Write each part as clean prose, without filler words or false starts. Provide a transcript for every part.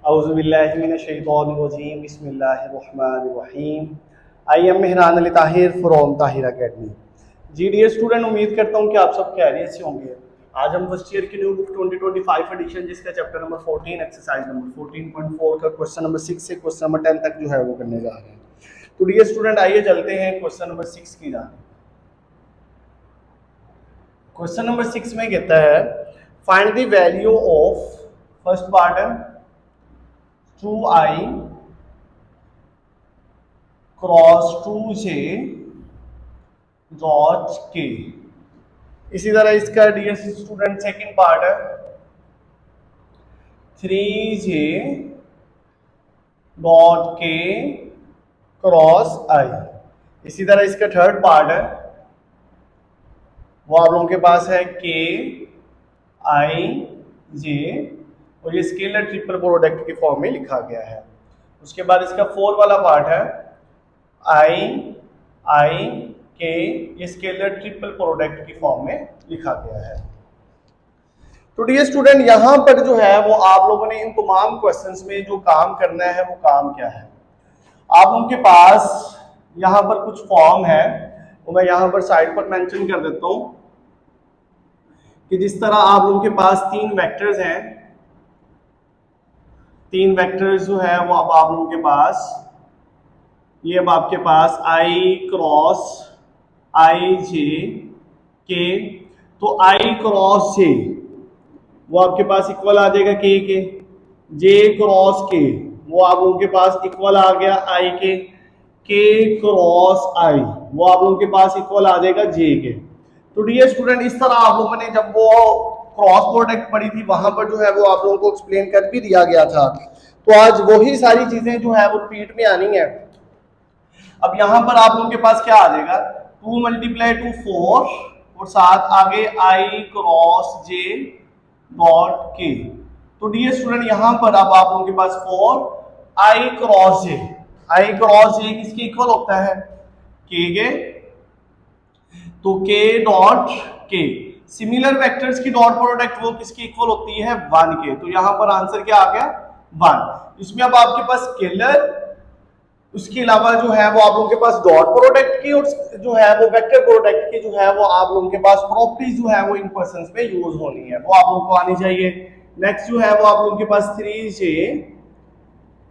औज़ुबिल्लाहिमिनश्शैतानिर्रजीम बिस्मिल्लाहिर्रहमानिर्रहीम। I am Mehran Ali Tahir from Tahir academy. जी dear student, उम्मीद करता हूँ कि आप सब खैरियत से होंगे। आज हम फर्स्ट ईयर की न्यू बुक 2025 एडिशन जिसका चैप्टर नंबर 14 एक्सरसाइज नंबर 14.4 का क्वेश्चन नंबर 6 से क्वेश्चन नंबर 10 तक जो है वो करने जा रहे हैं। तो डियर स्टूडेंट, आइए चलते हैं क्वेश्चन नंबर 6 की जाने। क्वेश्चन नंबर 6 में कहता है find the value of, first part है 2i cross 2j dot k। इसी तरह इसका डियर स्टूडेंट सेकंड पार्ट है 3j dot k cross i। इसी तरह इसका थर्ड पार्ट है वो आप लोगों के पास है k i j और ये स्केलर ट्रिपल प्रोडक्ट के फॉर्म में लिखा गया है। उसके बाद इसका फोर्थ वाला पार्ट है i k, ये स्केलर ट्रिपल प्रोडक्ट की फॉर्म में लिखा गया है। तो डियर स्टूडेंट, यहां पर जो है वो आप लोगों ने इन तमाम क्वेश्चंस में जो काम करना है वो काम क्या है। आप उनके पास यहां पर कुछ फॉर्म है वो मैं यहां पर साइड पर मेंशन कर देता हूं कि जिस तरह आप लोगों के पास तीन वेक्टर्स हैं, तीन वेक्टर्स जो है वो अब आप लोगों के पास ये अब आपके पास i cross i j k, तो i क्रॉस j वो आपके पास इक्वल आ जाएगा k के, j क्रॉस k वो आप लोगों के पास इक्वल आ गया i के, k क्रॉस i वो आप लोगों के पास इक्वल आ जाएगा j के। तो डियर स्टूडेंट, इस तरह आप लोगों ने जब वो क्रॉस प्रोडक्ट पढ़ी थी वहां पर जो है वो आप लोगों को एक्सप्लेन कर भी दिया गया था। तो आज वही सारी चीजें जो है वो रिपीट में आनी है। अब यहां पर आप लोगों के पास क्या आ जाएगा 2 मल्टीप्लाई 2 4 और साथ आगे i cross j dot k। तो डियर स्टूडेंट यहां पर अब आप लोगों के पास 4 i क्रॉस j किसके इक्वल होता है k के, तो k dot k। Similar vectors की डॉट प्रोडक्ट वो किसकी इक्वल होती है 1 के। तो यहां पर आंसर क्या आ गया 1। इसमें अब आपके पास स्केलर, उसके अलावा जो है वो आप लोगों के पास डॉट प्रोडक्ट की और जो है वो वेक्टर प्रोडक्ट की जो है वो आप लोगों के पास प्रॉपर्टीज जो है वो इन क्वेश्चंस में यूज होनी है, वो आप लोगों को आनी चाहिए। नेक्स्ट जो है वो आप लोगों के पास 3j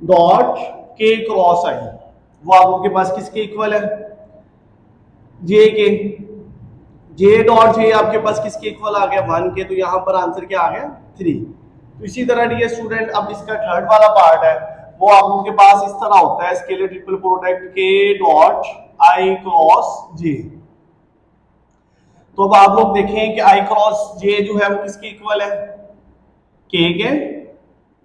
dot k cross i वो आप लोगों के पास किसके इक्वल है j के, j डॉट j आपके पास किसके इक्वल आ गया 1 के। तो यहां पर आंसर क्या आ गया 3। तो इसी तरह डियर स्टूडेंट अब इसका थर्ड वाला पार्ट है वो आप लोगों के पास इस तरह होता है scalar triple product k dot i cross j। तो अब आप लोग देखें कि i क्रॉस j जो है वो किसके इक्वल है k के,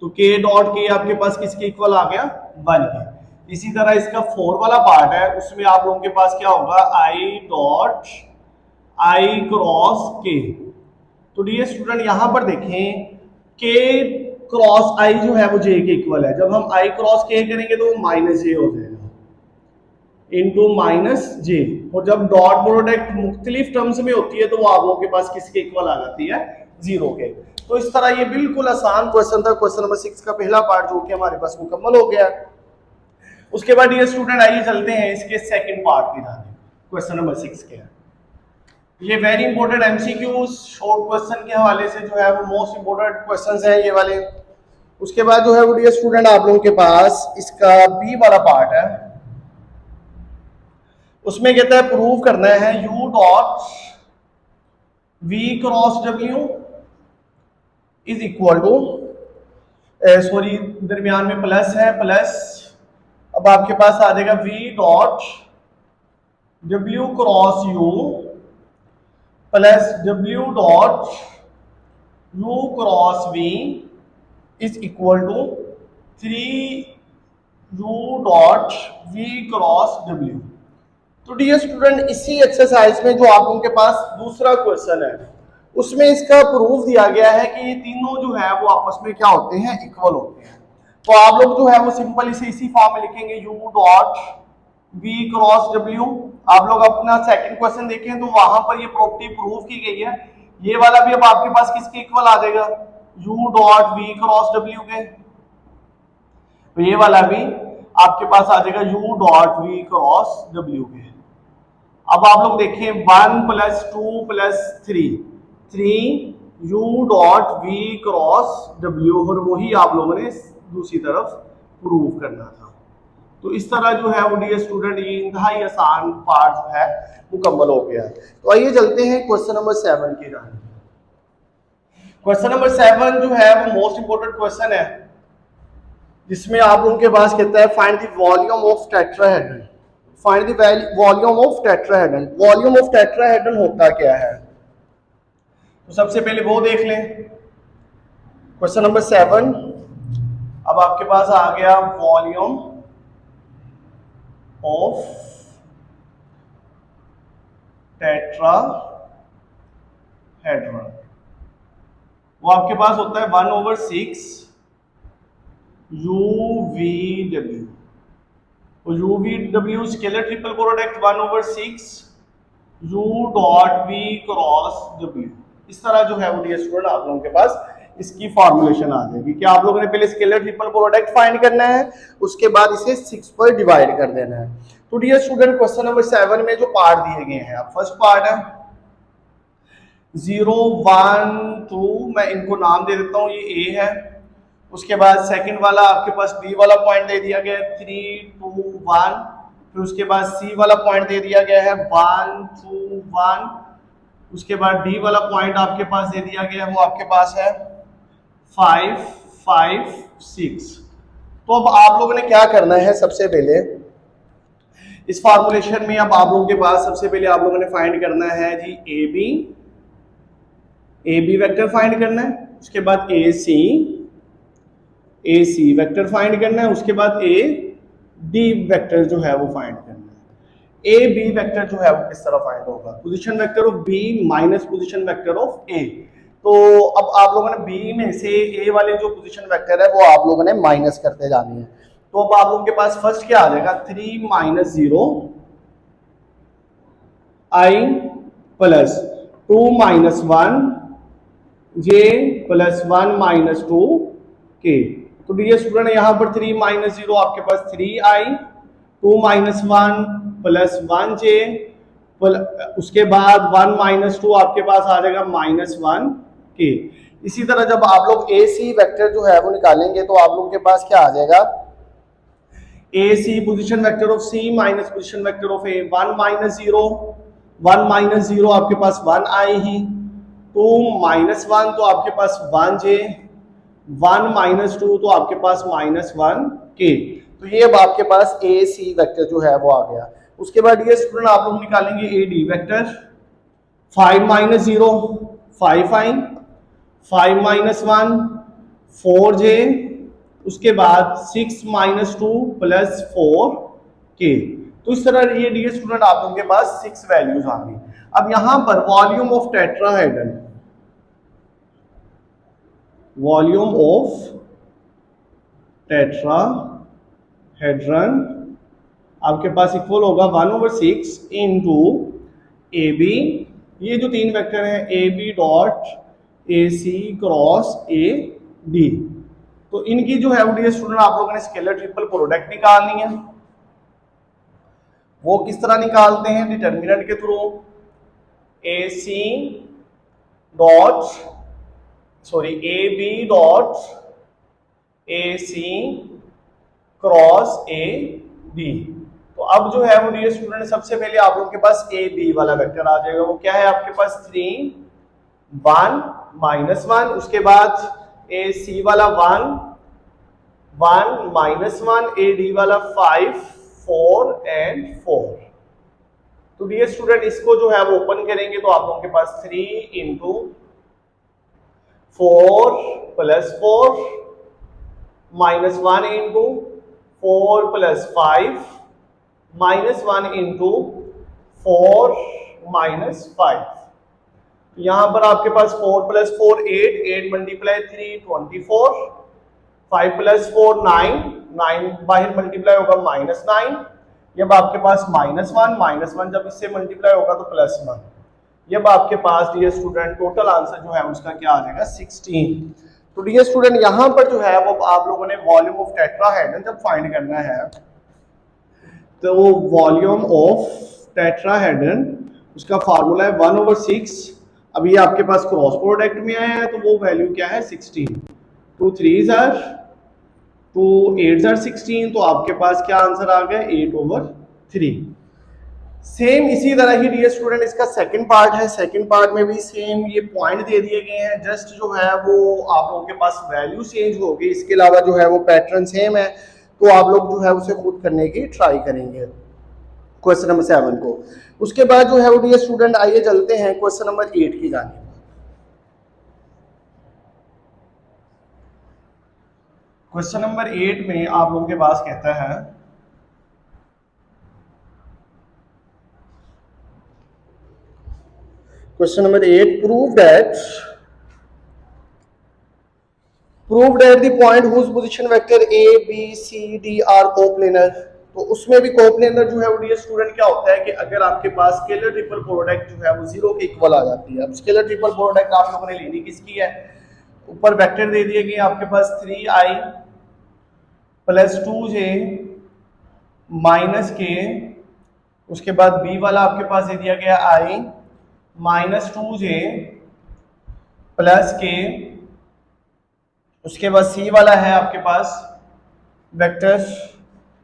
तो k डॉट k आपके पास किसके इक्वल आ गया 1 के। इसी तरह इसका 4 वाला पार्ट है उसमें आप लोगों के पास क्या होगा i dot i cross k। तो डियर स्टूडेंट यहां पर देखें k क्रॉस i जो है वो j के इक्वल है। जब हम i क्रॉस k करेंगे तो वो माइनस j हो जाएगा इनटू माइनस j, और जब डॉट प्रोडक्ट मुख्तलिफ टर्म्स में होती है तो वो आप लोगों के पास किसके इक्वल आ जाती है 0 के। तो इस तरह ये बिल्कुल आसान क्वेश्चन था, क्वेश्चन नंबर 6 का पहला पार्ट जो कि हमारे पास मुकम्मल हो गया। उसके बाद डियर स्टूडेंट आइए चलते हैं इसके सेकंड पार्ट की जाने, क्वेश्चन नंबर 6 के। ये very important MCQs short question के हवाले से जो है वो मोस्ट इंपोर्टेंट क्वेश्चंस हैं ये वाले। उसके बाद जो है वो डियर स्टूडेंट आप लोगों के पास इसका बी वाला पार्ट है, उसमें कहता है प्रूव करना है u dot v cross w is equal to, sorry दरमियान में प्लस है, प्लस अब आपके पास आ जाएगा v dot w cross u plus w dot u cross v is equal to 3u dot v cross w। तो डियर स्टूडेंट इसी एक्सरसाइज में जो आप लोगों के पास दूसरा क्वेश्चन है उसमें इसका प्रूफ दिया गया है कि ये तीनों जो है वो आपस में क्या होते हैं इक्वल होते हैं। तो आप लोग जो है वो सिंपल इसे इसी फॉर्म में लिखेंगे u dot v cross w। आप लोग अपना सेकंड क्वेश्चन देखें तो वहां पर ये प्रॉपर्टी प्रूफ की गई है। ये वाला भी अब आपके पास किसके इक्वल आ जाएगा u dot v cross w के। तो ये वाला भी आपके पास आ जाएगा u dot v cross w के। अब आप लोग देखें 1 plus 2 plus 3 u dot v cross w, और वही आप लोगों ने दूसरी तरफ प्रूव करना था। तो इस तरह जो है वो डियर स्टूडेंट ये इंतहाई आसान पार्ट जो है मुकम्मल हो गया। तो आइए चलते हैं क्वेश्चन नंबर 7 की जानिब। क्वेश्चन नंबर 7 जो है वो मोस्ट इंपोर्टेंट क्वेश्चन है, जिसमें आप लोगों के पास कहता है find the volume of tetrahedron. Find the volume of tetrahedron. Volume of tetrahedron होता क्या है, तो सबसे पहले वो देख लें। क्वेश्चन नंबर 7 अब आपके पास आ गया वॉल्यूम ऑफ टेट्राहेड्रन। वो आपके पास होता है 1/6 UVW। तो UVW scalar triple product 1/6 U dot V cross W। इस तरह जो है वो डियर स्टूडेंट आप लोगों के पास इसकी फॉर्मुलेशन आ जाएगी कि आप लोगों ने पहले स्केलर ट्रिपल प्रोडक्ट फाइंड करना है, उसके बाद इसे 6 पर डिवाइड कर देना है। तो डियर स्टूडेंट क्वेश्चन नंबर 7 में जो पार्ट दिए गए हैं, अब फर्स्ट पार्ट है 0 1 2, मैं इनको नाम दे देता हूँ, ये A है। उसके बाद सेकंड वाला आपके पास B वाला पॉइंट दे दिया गया है 3 2 1। फिर उसके बाद C वाला पॉइंट दे दिया गया है 1 2 1। उसके बाद D वाला पॉइंट आपके पास दे दिया गया है, वो आपके पास है 5 5 6। तो अब आप लोगों ने क्या करना है, सबसे पहले इस फॉर्मुलेशन में अब आप लोगों के पास सबसे पहले आप लोगों ने फाइंड करना है जी ए बी वेक्टर फाइंड करना है। उसके बाद ए सी वेक्टर फाइंड करना है। उसके बाद ए डी वेक्टर जो है वो फाइंड करना है। ए बी वेक्टर जो है वो किस तरह फाइंड होगा, position vector of B minus position vector of A. तो अब आप लोगों ने बी में से ए वाले जो पोजीशन वेक्टर है वो आप लोगों ने माइनस करते जानी है। तो अब आप लोगों के पास फर्स्ट क्या आ जाएगा 3 - 0 I plus 2 - 1 J plus 1 - 2 K। तो डियर स्टूडेंट यहाँ पर 3 - 0 आपके पास 3I, 2 - 1 प्लस 1J, उसके बाद 1 - 2 आपके पास आ जाएगा -1 K। इसी तरह जब आप लोग ए सी वेक्टर जो है वो निकालेंगे तो आप लोगों के पास क्या आ जाएगा, A C position vector of C minus position vector of A. 1 - 0 1 - 0 आपके पास 1I ही, 2 - 1 तो आपके पास 1J, 1 - 2 तो आपके पास -1 K। तो ये अब आपके पास ए सी वेक्टर जो है वो आ गया। उसके बाद ये स्टूडेंट आप लोग निकालेंगे A D vector. 5 - 0 5I, 5 - 1 4J, उसके बाद 6 - 2 प्लस 4K। तो इस तरह ये डियर स्टूडेंट आप लोगों के पास 6 वैल्यूज आ गई। अब यहां पर volume of tetrahedron, volume of tetrahedron आपके पास इक्वल होगा 1/6 इंटू ए बी, ये जो 3 वेक्टर हैं a b dot a c cross a d. तो इनकी जो है वो डियर स्टूडेंट आप लोगों ने स्केलर ट्रिपल प्रोडक्ट निकालनी है। वो किस तरह निकालते हैं, डिटर्मिनेंट के through. A c dot sorry a b dot a c cross a d. तो अब जो है वो डियर स्टूडेंट सबसे पहले आप लोगों के पास ए बी वाला वेक्टर आ जाएगा। वो क्या है आपके पास 3 1 -1, उसके बाद ए सी वाला 1 1 -1, ए डी वाला 5 4 एंड 4। तो डियर स्टूडेंट इसको जो है वो ओपन करेंगे तो आप लोगों के पास 3 into 4 plus 4 -1 into 4 plus 5 -1 into 4 -5। यहां पर आपके पास 4 प्लस 4 8 8 मल्टीप्लाई 3 24, 5 प्लस 4 9 9 बाहर मल्टीप्लाई होगा -9। जब आपके पास -1 जब इससे मल्टीप्लाई होगा तो +1। जब आपके पास डियर स्टूडेंट टोटल आंसर जो है उसका क्या आ जाएगा 16। तो डियर स्टूडेंट यहाँ पर जो है वो आप लोगों ने वॉल्यूम ऑफ टेट्राहेड्रन जब फाइंड करना है, तो वॉल्यूम ऑफ टेट्राहेड्रन उसका फार्मूला है 1/6। अब ये आपके पास क्रॉस प्रोडक्ट में आया है तो वो वैल्यू क्या है 16। 2 3 आर 2 8 आर 16, तो आपके पास क्या आंसर आ गया 8/3। सेम इसी तरह ही डियर स्टूडेंट इसका सेकंड पार्ट है। सेकंड पार्ट में भी सेम ये पॉइंट दे दिए गए हैं, जस्ट जो है वो आप लोगों के पास वैल्यू चेंज होगी, इसके अलावा जो है वो पैटर्न सेम है। तो आप लोग जो है उसे खुद करने की ट्राई करेंगे क्वेश्चन नंबर 7 को। उसके बाद जो है वो डियर स्टूडेंट आइए चलते हैं क्वेश्चन नंबर 8 की जानिब। क्वेश्चन नंबर 8 में आप लोगों के पास कहता है question number 8, prove that the point whose position vector a b c d are coplanar. तो उसमें भी कोप्लेनर जो है वो डियर स्टूडेंट क्या होता है कि अगर आपके पास स्केलर ट्रिपल प्रोडक्ट जो है वो 0 के इक्वल आ जाती है। अब स्केलर ट्रिपल प्रोडक्ट आप लोगों ने लेनी किसकी है, ऊपर वेक्टर दे दिए गए आपके पास 3i plus 2j minus k, उसके बाद b वाला आपके पास दे दिया गया i minus 2j plus k, उसके बाद c वाला है आपके पास vector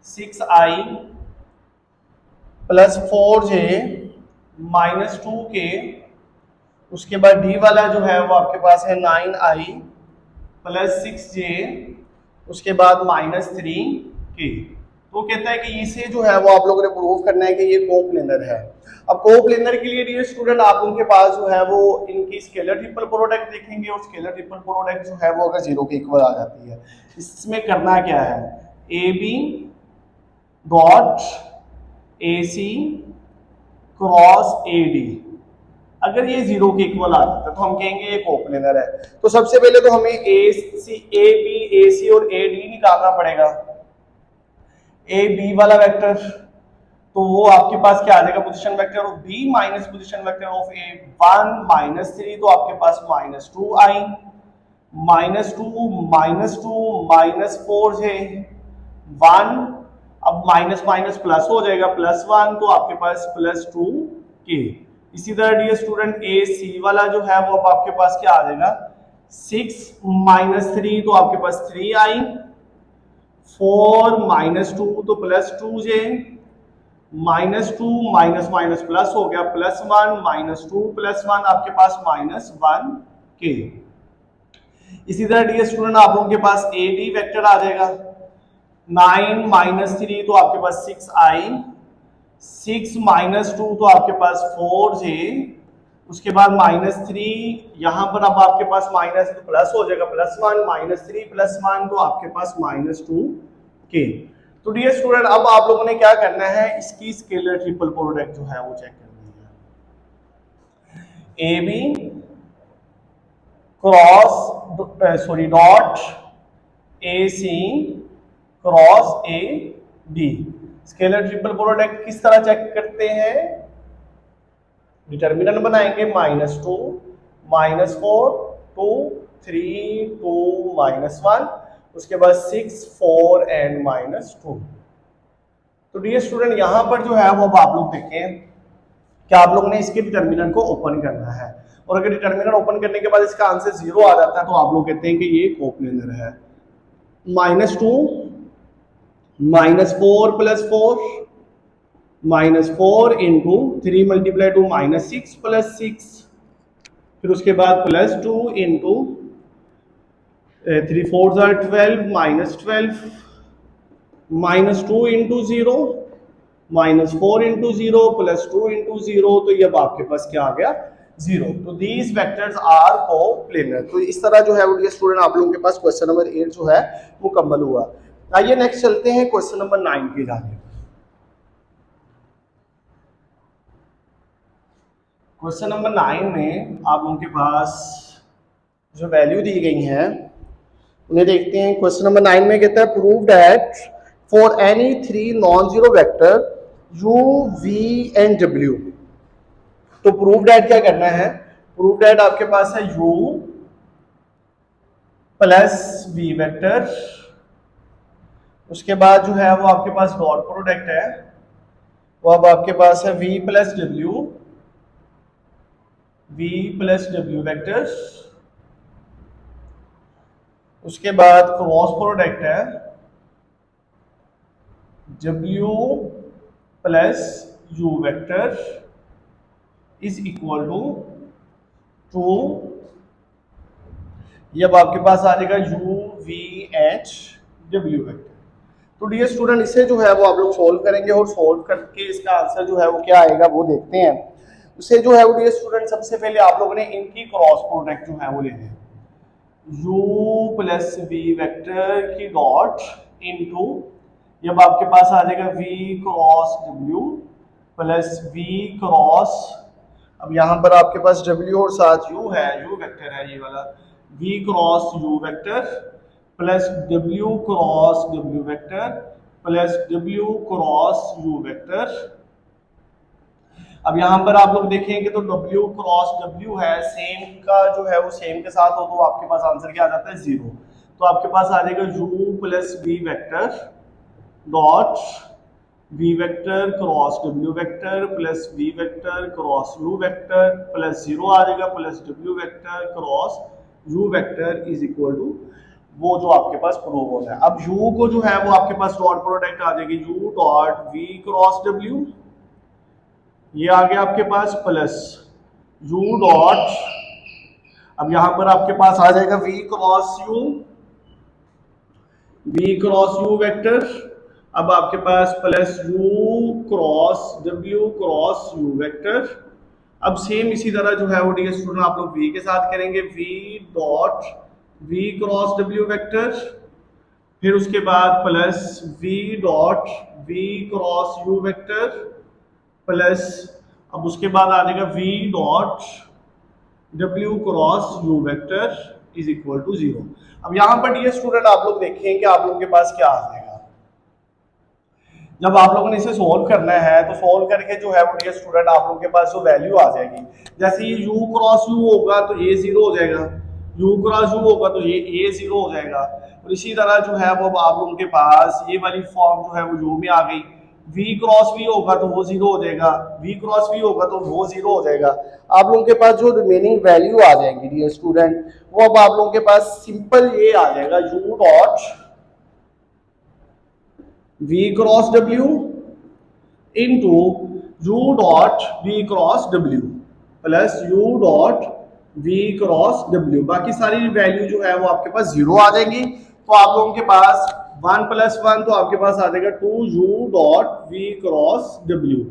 6i plus 4j minus 2k, उसके बाद d वाला जो है वो आपके पास है 9i प्लस 6j, उसके बाद माइनस 3k। तो कहता है कि इसे जो है वो आप लोगों ने प्रूव करना है कि ये कोप्लेनर है। अब कोप्लेनर के लिए डियर स्टूडेंट आप लोगों के पास जो है वो इनकी स्केलर ट्रिपल प्रोडक्ट देखेंगे, और स्केलर ट्रिपल प्रोडक्ट जो है वो अगर 0 के इक्वल आ जाती है, इसमें करना क्या है, AB dot AC cross AD। अगर ये 0 के इक्वल आ जाता है तो हम कहेंगे ये कोप्लेनर है। तो सबसे पहले तो हमें AB AC और AD निकालना पड़ेगा। AB वाला वेक्टर तो वो आपके पास क्या आ जाएगा, position vector of B minus position vector of A 1 minus 3, तो आपके पास minus 2i minus 2 minus 4j 1, अब माइनस माइनस प्लस हो जाएगा प्लस 1, तो आपके पास प्लस 2k। इसी तरह डियर स्टूडेंट AC वाला जो है वो अब आपके पास क्या आ जाएगा 6 माइनस 3, तो आपके पास 3i 4 माइनस 2 तो plus 2j minus 2 minus minus plus हो गया प्लस 1 माइनस 2 प्लस 1 आपके पास माइनस 1k। इसी तरह डियर स्टूडेंट आप लोगों के पास AD वेक्टर आ जाएगा 9 माइनस 3, तो आपके पास 6i 6 माइनस 2, तो आपके पास 4j, उसके बाद माइनस 3, यहां पर अब आपके पास माइनस तो प्लस हो जाएगा प्लस 1 माइनस 3 प्लस 1, तो आपके पास माइनस 2k। तो डियर स्टूडेंट अब आप लोगों ने क्या करना है, इसकी स्केलर ट्रिपल प्रोडक्ट जो है वो चेक करनी है। AB cross dot AC cross AD। Scalar triple product किस तरह चेक करते हैं, डिटर्मिनेंट बनाएंगे -2 -4 2 3 2 -1, उसके बाद 6 4 एंड -2। तो डियर स्टूडेंट यहां पर जो है वो आप लोग देखें कि आप लोगों ने इसके डिटर्मिनेंट को ओपन करना है, और अगर डिटर्मिनेंट ओपन करने के बाद इसका आंसर 0 आ जाता है तो आप लोग कहते हैं कि ये कोप्लेनर है। -2 -4 plus 4 -4 into 3 multiply two -6 plus 6, फिर उसके बाद plus 2 into 3 4 are 12 -12 -2 into 0 -4 into 0 plus 2 into 0, तो ये अब आपके पास क्या आ गया 0। तो दीज वेक्टर्स आर कोप्लेनर। तो इस तरह जो है वो स्टूडेंट आप लोगों के पास क्वेश्चन नंबर 8 जो है मुकम्मल हुआ। आइए नेक्स्ट चलते हैं क्वेश्चन नंबर 9 की जानिब। क्वेश्चन नंबर 9 में आप लोगों के पास जो वैल्यू दी गई हैं उन्हें देखते हैं। क्वेश्चन नंबर 9 में कहता है prove that for any 3 non zero vector u v and w। तो प्रूव दैट क्या करना है, प्रूव दैट आपके पास है u प्लस वी वेक्टर। उसके बाद जो है वो आपके पास डॉट प्रोडक्ट है, वो अब आपके पास है वी प्लस डब्ल्यू वेक्टर। उसके बाद क्रॉस प्रोडक्ट है W plus u vector is equal to ये अब आपके पास आ जाएगा यू वी एच डब्ल्यू वेक्टर। तो डियर स्टूडेंट इसे जो है वो आप लोग सोल्व करेंगे और सोल्व करके इसका आंसर जो है वो क्या आएगा वो देखते हैं। उसे जो है वो डियर स्टूडेंट सबसे पहले आप लोगों ने इनकी क्रॉस प्रोडक्ट जो है वो लेनी है, u प्लस वी वेक्टर की डॉट इनटू जब आपके पास आ जाएगा v cross w plus v cross, अब यहां पर आपके पास w और साथ u है, u वेक्टर है ये वाला, v cross u vector plus w cross w vector plus w cross u vector. अब यहां पर आप लोग देखेंगे तो W क्रॉस W है, सेम का जो है वो सेम के साथ हो तो आपके पास आंसर क्या आ जाता है 0। तो आपके पास आ जाएगा U plus V vector dot V vector cross W vector plus V vector cross U vector plus 0 आ जाएगा plus W vector cross U vector is equal to वो जो आपके पास प्रूव होता है। अब U को जो है वो आपके पास डॉट प्रोडक्ट आ जाएगी U dot V cross W, ये आ गया आपके पास प्लस u डॉट, अब यहां पर आपके पास आ जाएगा v क्रॉस u वेक्टर, अब आपके पास plus u cross w cross u vector. अब सेम इसी तरह जो है वो डियर स्टूडेंट आप लोग v के साथ करेंगे, v dot v cross w vector, फिर उसके बाद plus v dot v cross u vector plus अब उसके बाद आ जाएगा v dot w cross u vector is equal to 0। अब यहां पर डियर स्टूडेंट आप लोग देखें कि आप लोगों के पास क्या आ जाएगा। जब आप लोगों ने इसे सोल्व करना है तो सोल्व करके जो है वो डियर स्टूडेंट आप लोगों के पास जो वैल्यू आ जाएगी, जैसे ये u क्रॉस u होगा तो ये 0 हो जाएगा, u क्रॉस u होगा तो ये 0 हो जाएगा, और इसी तरह जो है वो आप लोगों के पास ये वाली फॉर्म जो है वो u में आ गई, v क्रॉस v होगा तो वो 0 हो जाएगा, v क्रॉस v होगा तो वो 0 हो जाएगा। आप लोगों के पास जो रिमेनिंग वैल्यू आ जाएंगी डियर स्टूडेंट वो अब आप लोगों के पास सिंपल ये आ जाएगा u dot v cross w into u dot v cross w plus u dot v cross w, बाकी सारी वैल्यू जो है वो आपके पास 0 आ जाएंगी। तो आप लोगों के पास 1 प्लस 1 तो आपके पास आ जाएगा 2u dot v cross w।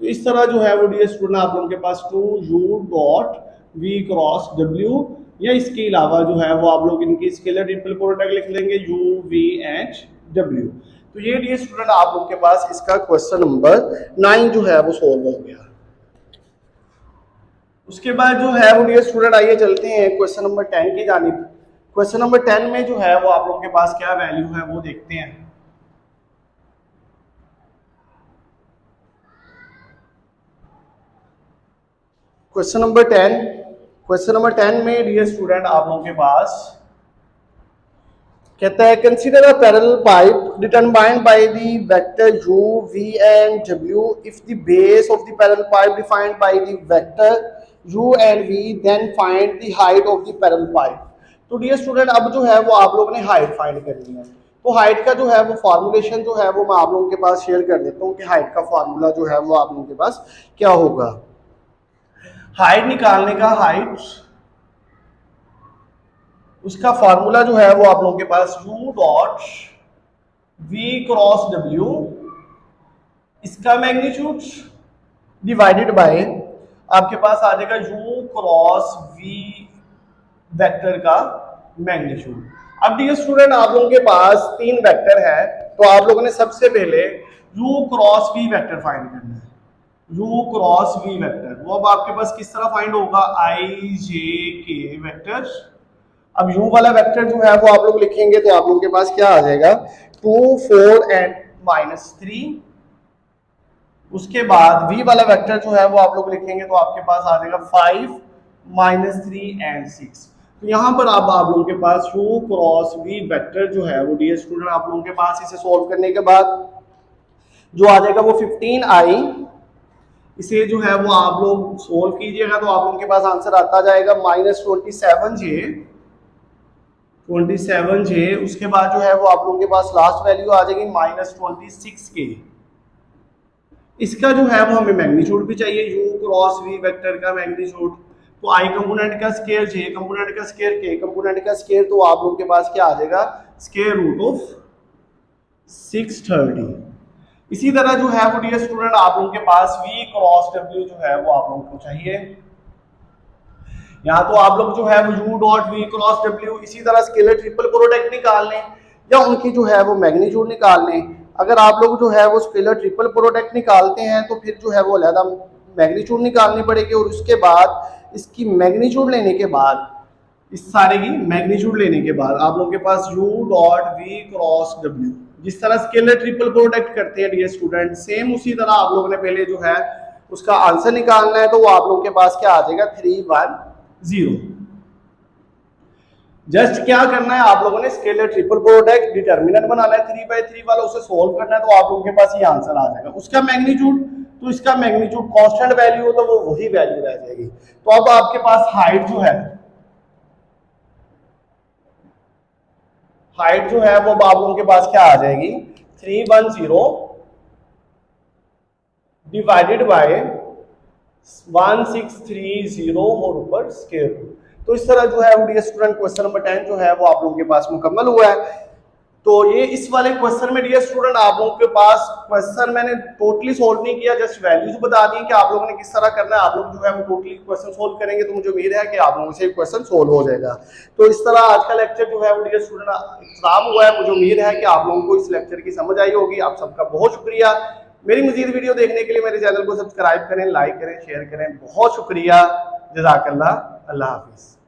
तो इस तरह जो है वो डियर स्टूडेंट आप लोगों के पास 2u dot v cross w, या इसके अलावा जो है वो आप लोग इनकी स्केलर ट्रिपल प्रोडक्ट लिख लेंगे u v h w। तो ये डियर स्टूडेंट आप लोग के पास इसका क्वेश्चन नंबर 9 जो है वो सोल्व हो गया। उसके बाद जो है वो डियर स्टूडेंट आइए चलते हैं क्वेश्चन नंबर 10 की जानिब। क्वेश्चन नंबर 10 में जो है वो आप लोगों के पास क्या वैल्यू है वो देखते हैं। क्वेश्चन नंबर 10 में डियर स्टूडेंट आप लोगों के पास कहता है consider a parallel pipe determined by the vector u v and w if the base of the parallel pipe defined by the vector u and v then find the height of the parallel pipe। तो dear student अब जो है वो आप लोगों ने height find करनी है। तो हाइट का जो है वो फॉर्मूलेशन जो है वो मैं आप लोगों के पास शेयर कर देता हूँ कि हाइट का फॉर्मूला जो है वो आप लोगों के पास क्या होगा। हाइट निकालने का उसका फॉर्मूला जो है वो आप लोगों के पास u dot v cross w, इसका मैग्नीट्यूड डिवाइडेड बाय आपके पास आ जाएगा u क्रॉस v वेक्टर का मैग्नीट्यूड। अब डियर स्टूडेंट आप लोगों के पास 3 वेक्टर है, तो आप लोगों ने सबसे पहले u cross v vector find करना है। u क्रॉस v वेक्टर वो अब आपके पास किस तरह फाइंड होगा, i j k वेक्टर। अब u वाला वेक्टर जो है वो आप लोग लिखेंगे तो आप लोगों के पास क्या आ जाएगा 2 4 एंड -3। उसके बाद v वाला वेक्टर जो है वो आप लोग लिखेंगे तो आपके पास आ जाएगा 5 -3 एंड 6। तो यहाँ पर अब आप लोगों के पास u क्रॉस v वेक्टर जो है वो डियर स्टूडेंट आप लोगों के पास इसे सॉल्व करने के बाद जो आ जाएगा वो 15i, इसे जो है वो आप लोग सोल्व कीजिएगा तो आप लोगों के पास आंसर आता जाएगा -27j। उसके बाद जो है वो आप लोगों के पास लास्ट वैल्यू आ जाएगी -26k। इसका जो है वो हमें मैग्नीट्यूड भी चाहिए, u क्रॉस v वेक्टर का मैग्नीट्यूड। तो i कंपोनेंट का स्क्वायर, j कंपोनेंट का स्क्वायर, k कंपोनेंट का स्क्वायर, तो आप लोगों के पास क्या आ जाएगा स्क्वायर रूट ऑफ 630। इसी तरह जो है वो डियर स्टूडेंट आप लोगों के पास v क्रॉस w जो है वो आप लोगों को चाहिए। यहाँ तो आप लोग जो है वो u dot v cross w इसी तरह स्केलर ट्रिपल प्रोडक्ट निकाल लें या उनकी जो है वो मैग्नीट्यूड निकाल लें। अगर आप लोग जो है वो स्केलर ट्रिपल प्रोडक्ट निकालते हैं तो फिर जो है वो अलग मैग्नीट्यूड निकालनी पड़ेगी, और उसके बाद इसकी मैग्नीट्यूड लेने के बाद, इस सारे की मैग्नीट्यूड लेने के बाद आप लोगों के पास u dot v cross w, जिस तरह स्केलर ट्रिपल प्रोडक्ट करते हैं डियर स्टूडेंट, सेम उसी तरह आप लोगों ने पहले जो है उसका आंसर निकालना है। तो वो आप लोगों के पास क्या आ जाएगा 310। जस्ट क्या करना है आप लोगों ने स्केलर ट्रिपल प्रोडक्ट डिटर्मिनेंट बनाना है 3/3 वाला, उसे सोल्व करना है तो आप लोगों के पास ये आंसर आ जाएगा। उसका मैग्नीट्यूड, तो इसका मैग्नीट्यूड कांस्टेंट वैल्यू हो तो वो वही वैल्यू रह जाएगी। तो अब आपके पास हाइट जो है वो आप लोगों के पास क्या आ जाएगी 310 डिवाइडेड बाय 1630 और ऊपर स्क्वायर रूट। तो इस तरह जो है वो डियर स्टूडेंट क्वेश्चन नंबर 10 जो है वो आप लोगों के पास मुकम्मल हुआ है। तो ये इस वाले क्वेश्चन में डियर स्टूडेंट आप लोगों के पास क्वेश्चन मैंने टोटली सोल्व नहीं किया, जस्ट वैल्यूज बता दी कि आप लोगों ने किस तरह करना है। आप लोग जो है वो टोटली क्वेश्चन सोल्व करेंगे तो मुझे उम्मीद है कि आप लोगों से क्वेश्चन सोल्व हो जाएगा। तो इस तरह आज का लेक्चर जो है वो डियर स्टूडेंट खत्म हुआ है। मुझे उम्मीद है कि आप लोगों को इस लेक्चर की समझ आई होगी। आप सबका बहुत शुक्रिया। मेरी मजीद वीडियो देखने के लिए मेरे चैनल को सब्सक्राइब करें, लाइक करें, शेयर करें। बहुत शुक्रिया। जज़ाकल्लाह। अल्लाह हाफिज़।